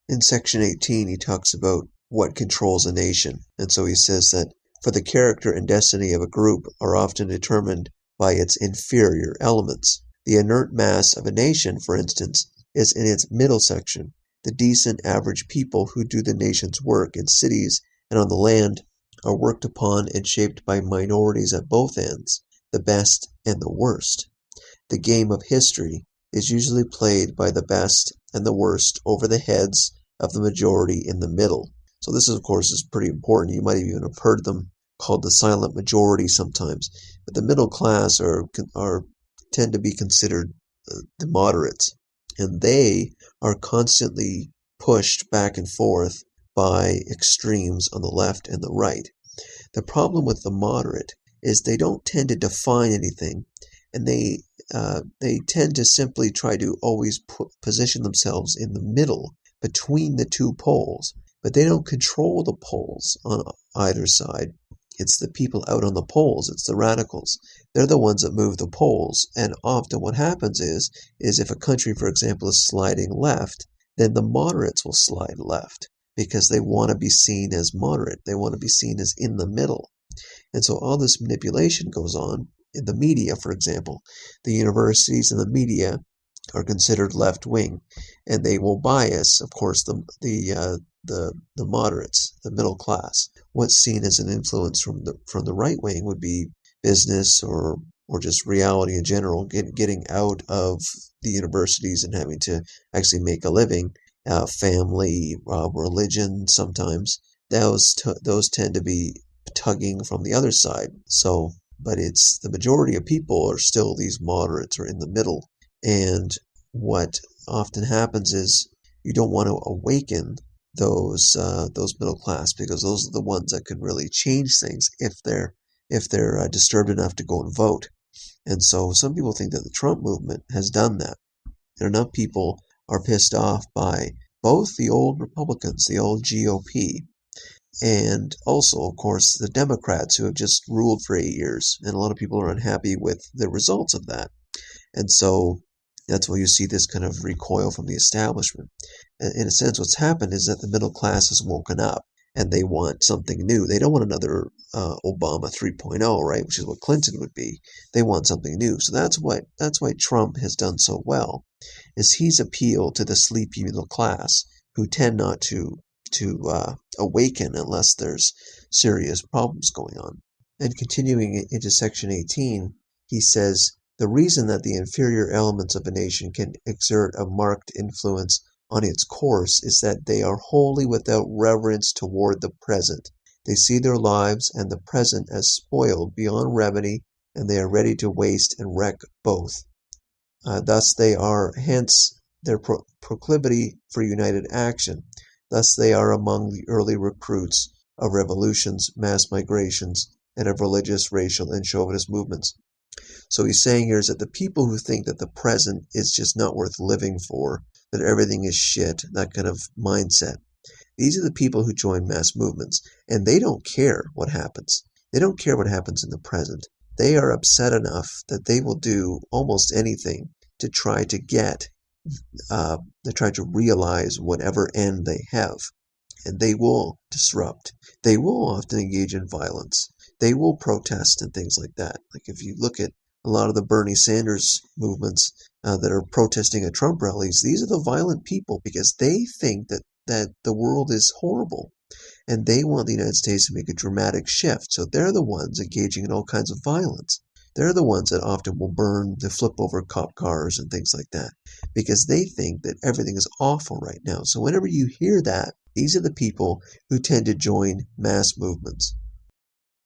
In section 18, he talks about what controls a nation. And so he says that for the character and destiny of a group are often determined by its inferior elements. The inert mass of a nation, for instance, is in its middle section. The decent average people who do the nation's work in cities and on the land are worked upon and shaped by minorities at both ends, the best and the worst. The game of history is usually played by the best and the worst over the heads of the majority in the middle. So this, of course, is pretty important. You might even have heard them called the silent majority sometimes. But the middle class tend to be considered the moderates, and they are constantly pushed back and forth by extremes on the left and the right. The problem with the moderate is they don't tend to define anything, and they tend to simply try to always position themselves in the middle between the two poles, but they don't control the poles on either side. It's the people out on the poles, it's the radicals. They're the ones that move the poles, and often what happens is if a country, for example, is sliding left, then the moderates will slide left because they want to be seen as moderate. They want to be seen as in the middle. And so all this manipulation goes on in the media, for example. The universities and the media are considered left-wing, and they will bias, of course, the moderates, the middle class. What's seen as an influence from the right wing would be business or just reality in general, getting out of the universities and having to actually make a living, family, religion sometimes. Those tend to be tugging from the other side. So, but it's the majority of people are still these moderates or in the middle. And what often happens is you don't want to awaken those middle class, because those are the ones that could really change things if they're disturbed enough to go and vote. And so some people think that the Trump movement has done that. And enough people are pissed off by both the old Republicans, the old GOP, and also, of course, the Democrats who have just ruled for 8 years. And a lot of people are unhappy with the results of that. And so that's why you see this kind of recoil from the establishment. In a sense, what's happened is that the middle class has woken up and they want something new. They don't want another Obama 3.0, right, which is what Clinton would be. They want something new. So that's why Trump has done so well, is he's appealed to the sleepy middle class who tend not to awaken unless there's serious problems going on. And continuing into section 18, he says, the reason that the inferior elements of a nation can exert a marked influence on its course is that they are wholly without reverence toward the present. They see their lives and the present as spoiled beyond remedy, and they are ready to waste and wreck both. Thus they are, hence their proclivity for united action. Thus they are among the early recruits of revolutions, mass migrations, and of religious, racial, and chauvinist movements. So he's saying here is that the people who think that the present is just not worth living for, that everything is shit, that kind of mindset, these are the people who join mass movements, and they don't care what happens. They don't care what happens in the present. They are upset enough that they will do almost anything to try to realize whatever end they have. And they will disrupt. They will often engage in violence. They will protest and things like that. Like if you look at a lot of the Bernie Sanders movements that are protesting at Trump rallies, these are the violent people because they think that the world is horrible and they want the United States to make a dramatic shift. So they're the ones engaging in all kinds of violence. They're the ones that often will flip over cop cars and things like that because they think that everything is awful right now. So whenever you hear that, these are the people who tend to join mass movements.